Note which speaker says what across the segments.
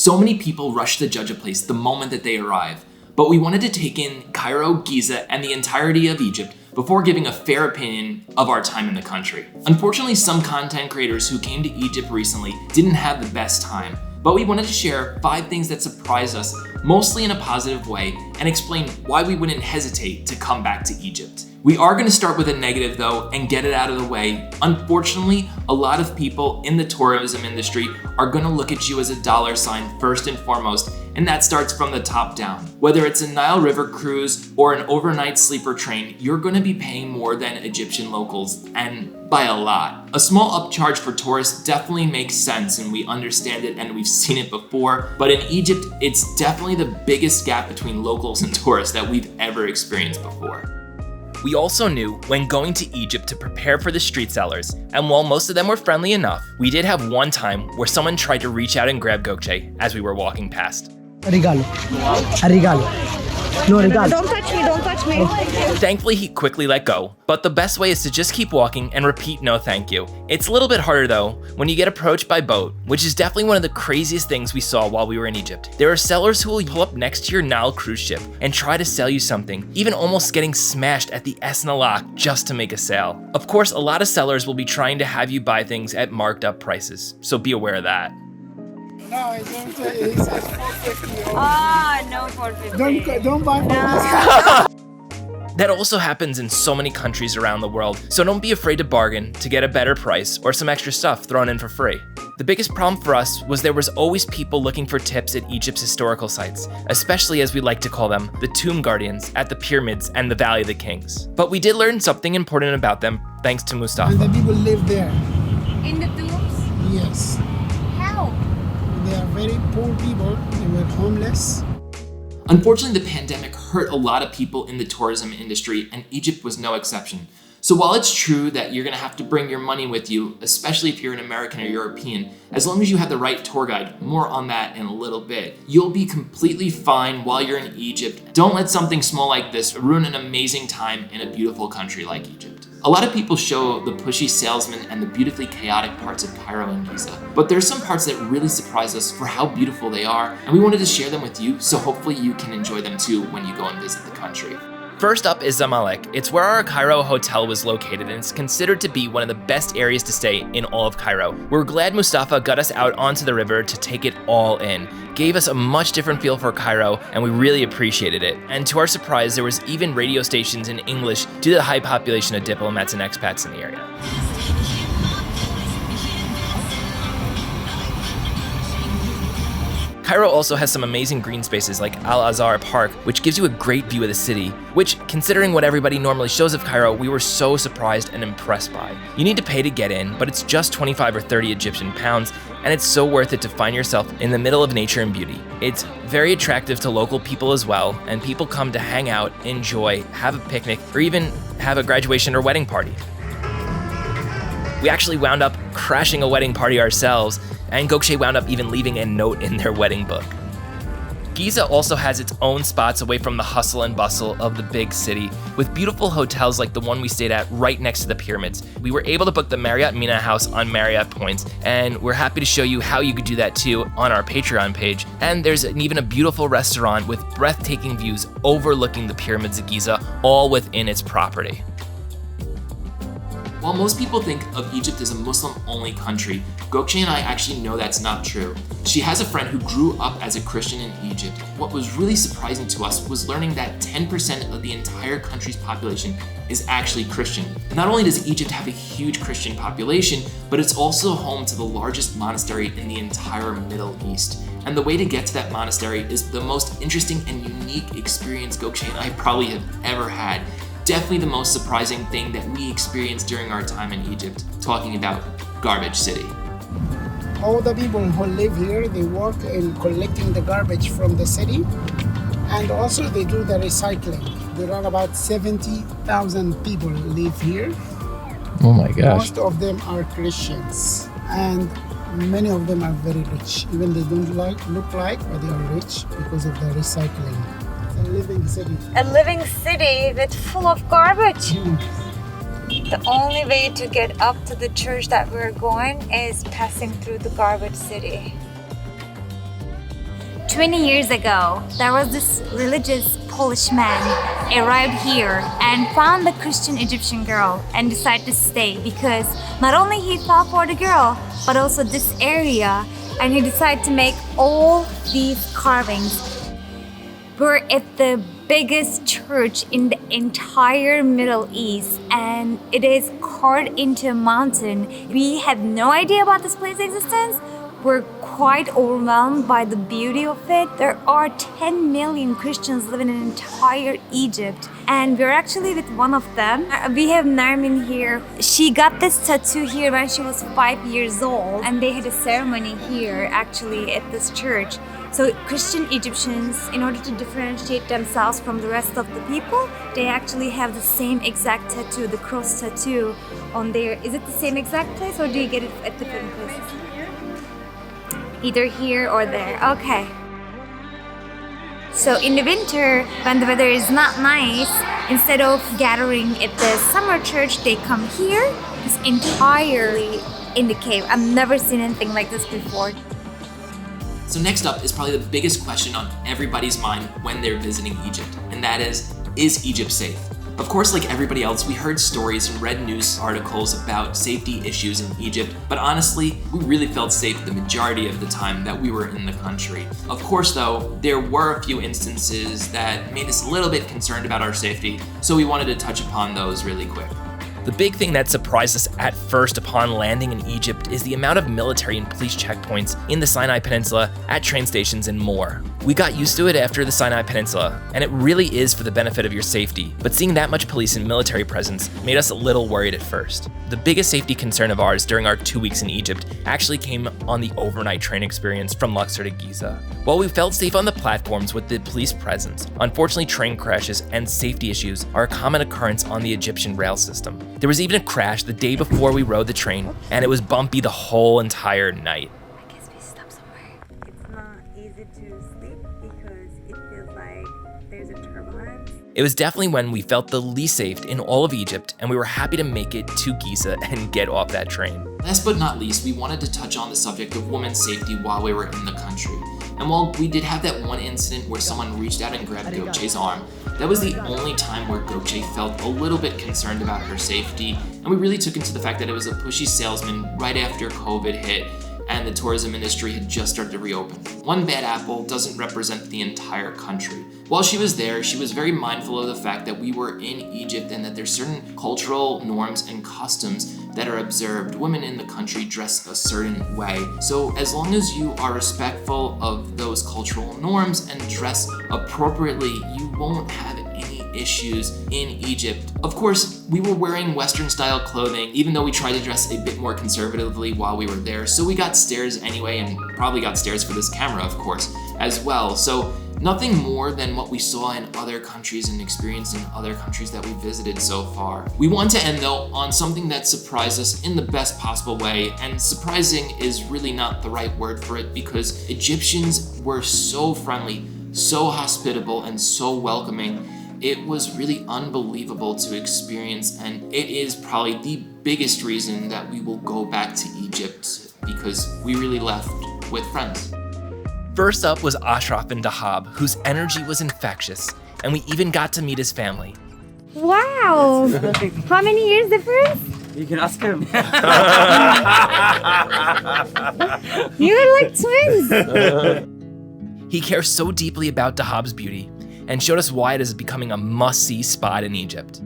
Speaker 1: So many people rush to judge a place the moment that they arrive, but we wanted to take in Cairo, Giza, and the entirety of Egypt before giving a fair opinion of our time in the country. Unfortunately, some content creators who came to Egypt recently didn't have the best time, but we wanted to share 5 things that surprised us, mostly in a positive way, and explain why we wouldn't hesitate to come back to Egypt. We are going to start with a negative though and get it out of the way. Unfortunately, a lot of people in the tourism industry are going to look at you as a dollar sign first and foremost, and that starts from the top down. Whether it's a Nile River cruise or an overnight sleeper train, you're going to be paying more than Egyptian locals, and by a lot. A small upcharge for tourists definitely makes sense, and we understand it and we've seen it before, but in Egypt, it's definitely the biggest gap between locals and tourists that we've ever experienced before. We also knew when going to Egypt to prepare for the street sellers, and while most of them were friendly enough, we did have one time where someone tried to reach out and grab Gökçe as we were walking past.
Speaker 2: Regalo. A regalo. No, regalo.
Speaker 3: Don't touch me, don't touch me.
Speaker 1: Thankfully, he quickly let go, but the best way is to just keep walking and repeat no thank you. It's a little bit harder though when you get approached by boat, which is definitely one of the craziest things we saw while we were in Egypt. There are sellers who will pull up next to your Nile cruise ship and try to sell you something, even almost getting smashed at the Esnalak just to make a sale. Of course, a lot of sellers will be trying to have you buy things at marked up prices, so be aware of that.
Speaker 4: No, I don't. He says 450.
Speaker 3: No 450.
Speaker 4: Don't buy from this.
Speaker 1: That also happens in so many countries around the world, so don't be afraid to bargain to get a better price or some extra stuff thrown in for free. The biggest problem for us was there was always people looking for tips at Egypt's historical sites, especially as we like to call them, the tomb guardians at the pyramids and the Valley of the Kings. But we did learn something important about them thanks to Mustafa.
Speaker 4: And the people live there.
Speaker 3: In the tombs?
Speaker 4: Yes.
Speaker 3: How?
Speaker 4: They are very poor people. They were homeless.
Speaker 1: Unfortunately, the pandemic hurt a lot of people in the tourism industry, and Egypt was no exception. So while it's true that you're going to have to bring your money with you, especially if you're an American or European, as long as you have the right tour guide, more on that in a little bit, you'll be completely fine while you're in Egypt. Don't let something small like this ruin an amazing time in a beautiful country like Egypt. A lot of people show the pushy salesman and the beautifully chaotic parts of Cairo and Giza, but there are some parts that really surprise us for how beautiful they are, and we wanted to share them with you, so hopefully you can enjoy them too when you go and visit the country. First up is Zamalek. It's where our Cairo hotel was located, and it's considered to be one of the best areas to stay in all of Cairo. We're glad Mustafa got us out onto the river to take it all in. Gave us a much different feel for Cairo, and we really appreciated it. And to our surprise, there was even radio stations in English due to the high population of diplomats and expats in the area. Cairo also has some amazing green spaces like Al-Azhar Park, which gives you a great view of the city, which, considering what everybody normally shows of Cairo, we were so surprised and impressed by. You need to pay to get in, but it's just 25 or 30 Egyptian pounds, and it's so worth it to find yourself in the middle of nature and beauty. It's very attractive to local people as well, and people come to hang out, enjoy, have a picnic, or even have a graduation or wedding party. We actually wound up crashing a wedding party ourselves, and Gökçe wound up even leaving a note in their wedding book. Giza also has its own spots away from the hustle and bustle of the big city, with beautiful hotels like the one we stayed at right next to the pyramids. We were able to book the Marriott Mina House on Marriott points, and we're happy to show you how you could do that too on our Patreon page. And there's even a beautiful restaurant with breathtaking views overlooking the pyramids of Giza, all within its property. While most people think of Egypt as a Muslim-only country, Gökçe and I actually know that's not true. She has a friend who grew up as a Christian in Egypt. What was really surprising to us was learning that 10% of the entire country's population is actually Christian. Not only does Egypt have a huge Christian population, but it's also home to the largest monastery in the entire Middle East. And the way to get to that monastery is the most interesting and unique experience Gökçe and I probably have ever had. Definitely the most surprising thing that we experienced during our time in Egypt, talking about Garbage City.
Speaker 4: All the people who live here, they work in collecting the garbage from the city, and also they do the recycling. There are about 70,000 people live here.
Speaker 5: Oh my gosh.
Speaker 4: Most of them are Christians, and many of them are very rich. Even they don't look like, but they are rich because of the recycling. A living city.
Speaker 3: A living city that's full of garbage. The only way to get up to the church that we're going is passing through the garbage city. 20 years ago, there was this religious Polish man arrived here and found the Christian Egyptian girl and decided to stay because not only he fell for the girl, but also this area, and he decided to make all these carvings. We're at the biggest church in the entire Middle East, and it is carved into a mountain. We had no idea about this place's existence. We're quite overwhelmed by the beauty of it. There are 10 million Christians living in entire Egypt, and we're actually with one of them. We have Narmin here. She got this tattoo here when she was 5 years old, and they had a ceremony here actually at this church. So Christian Egyptians, in order to differentiate themselves from the rest of the people, they actually have the same exact tattoo, the cross tattoo on there. Is it the same exact place, or do you get it at different places? Either here or there. Okay. So in the winter, when the weather is not nice, instead of gathering at the summer church, they come here. It's entirely in the cave. I've never seen anything like this before.
Speaker 1: So next up is probably the biggest question on everybody's mind when they're visiting Egypt, and that is Egypt safe? Of course, like everybody else, we heard stories and read news articles about safety issues in Egypt, but honestly, we really felt safe the majority of the time that we were in the country. Of course, though, there were a few instances that made us a little bit concerned about our safety, so we wanted to touch upon those really quick. The big thing that surprised us at first upon landing in Egypt is the amount of military and police checkpoints in the Sinai Peninsula, at train stations, and more. We got used to it after the Sinai Peninsula, and it really is for the benefit of your safety, but seeing that much police and military presence made us a little worried at first. The biggest safety concern of ours during our 2 weeks in Egypt actually came on the overnight train experience from Luxor to Giza. While we felt safe on the platforms with the police presence, unfortunately train crashes and safety issues are a common occurrence on the Egyptian rail system. There was even a crash the day before we rode the train, and it was bumpy the whole entire night.
Speaker 3: I guess we stop somewhere. It's not easy to sleep because it feels like there's a turbulence.
Speaker 1: It was definitely when we felt the least safe in all of Egypt, and we were happy to make it to Giza and get off that train. Last but not least, we wanted to touch on the subject of women's safety while we were in the country. And while we did have that one incident where someone reached out and grabbed Gökçe's arm, that was the only time where Gökçe felt a little bit concerned about her safety, and we really took into the fact that it was a pushy salesman right after COVID hit and the tourism industry had just started to reopen. One bad apple doesn't represent the entire country. While she was there, she was very mindful of the fact that we were in Egypt and that there's certain cultural norms and customs that are observed. Women in the country dress a certain way. So as long as you are respectful of those cultural norms and dress appropriately, you won't have any issues in Egypt. Of course, we were wearing Western style clothing, even though we tried to dress a bit more conservatively while we were there. So we got stares anyway, and probably got stares for this camera, of course, as well. So nothing more than what we saw in other countries and experienced in other countries that we visited so far. We want to end though on something that surprised us in the best possible way, and surprising is really not the right word for it because Egyptians were so friendly, so hospitable, and so welcoming. It was really unbelievable to experience, and it is probably the biggest reason that we will go back to Egypt because we really left with friends. First up was Ashraf and Dahab, whose energy was infectious, and we even got to meet his family.
Speaker 3: Wow! How many years difference?
Speaker 5: You can ask him.
Speaker 3: You're like twins!
Speaker 1: He cares so deeply about Dahab's beauty and showed us why it is becoming a must-see spot in Egypt.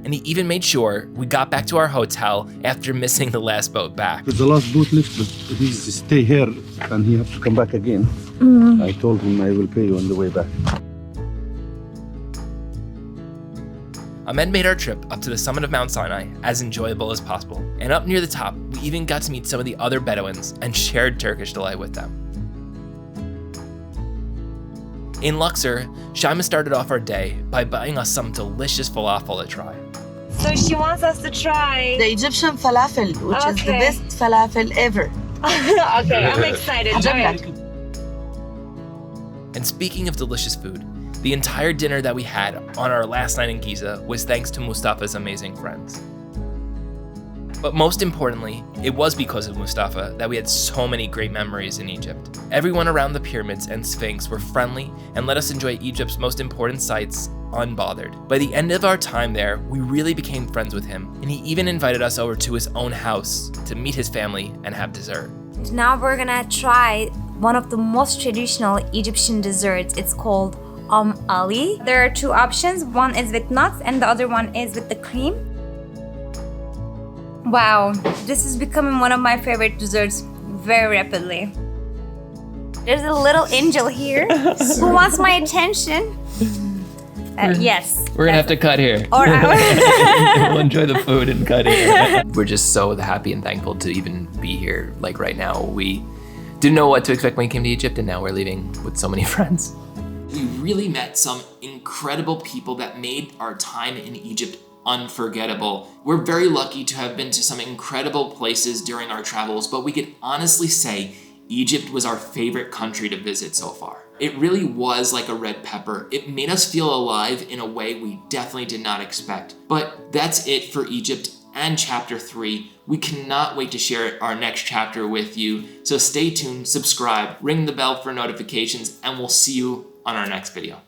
Speaker 1: And he even made sure we got back to our hotel after missing the last boat back.
Speaker 6: The last boat left, but he's stay here and he have to come back again. I told him I will pay you on the way back.
Speaker 1: Ahmed made our trip up to the summit of Mount Sinai as enjoyable as possible. And up near the top, we even got to meet some of the other Bedouins and shared Turkish delight with them. In Luxor, Shaima started off our day by buying us some delicious falafel to try.
Speaker 3: So she wants us to try.
Speaker 7: The Egyptian falafel, which is the best falafel ever.
Speaker 3: Okay, I'm excited.
Speaker 7: Zamalek.
Speaker 1: And speaking of delicious food, The entire dinner that we had on our last night in Giza was thanks to Mustafa's amazing friends. But most importantly, it was because of Mustafa that we had so many great memories in Egypt. Everyone around the pyramids and Sphinx were friendly and let us enjoy Egypt's most important sights unbothered. By the end of our time there, we really became friends with him, and he even invited us over to his own house to meet his family and have dessert.
Speaker 3: Now we're gonna try one of the most traditional Egyptian desserts. It's called Ali. There are two options. One is with nuts and the other one is with the cream. Wow, this is becoming one of my favorite desserts very rapidly. There's a little angel here who wants my attention. Yes.
Speaker 1: We're gonna have to cut here.
Speaker 3: Or
Speaker 1: We'll enjoy the food and cut here. We're just so happy and thankful to even be here. Like right now, we didn't know what to expect when we came to Egypt, and now we're leaving with so many friends. We really met some incredible people that made our time in Egypt unforgettable. We're very lucky to have been to some incredible places during our travels, but we could honestly say Egypt was our favorite country to visit so far. It really was like a red pepper. It made us feel alive in a way we definitely did not expect. But that's it for Egypt and chapter 3. We cannot wait to share our next chapter with you. So stay tuned, subscribe, ring the bell for notifications, and we'll see you on our next video.